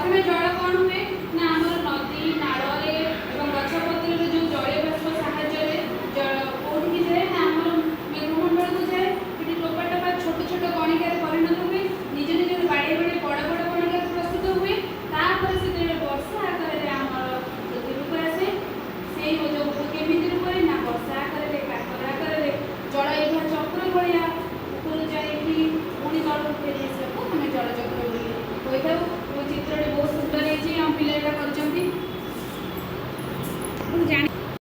प्रथम जल कौन हुए ना आम नदी नाल गछपत्र जो जलीय बाष्प साहाय्य जल कौटी जाए ना आम मेघमंडल को जाए ये टोपा टोपा छोट छोट कणिकार परिणत हुए निज निज बाड़े बाड़े बड़ बड़ कणिकार प्रस्तुत हुए तापर से वर्षा आकार आम पृथ्वी को आसे से केमी रूप ना वर्षा आकार काकर आकार जल ये चक्र भाया ऊपर जाए पुणी तल फेरी आसको आम जलचक्र बोली कही था। चित्रटी बहुत सुंदर है पिला कर जानी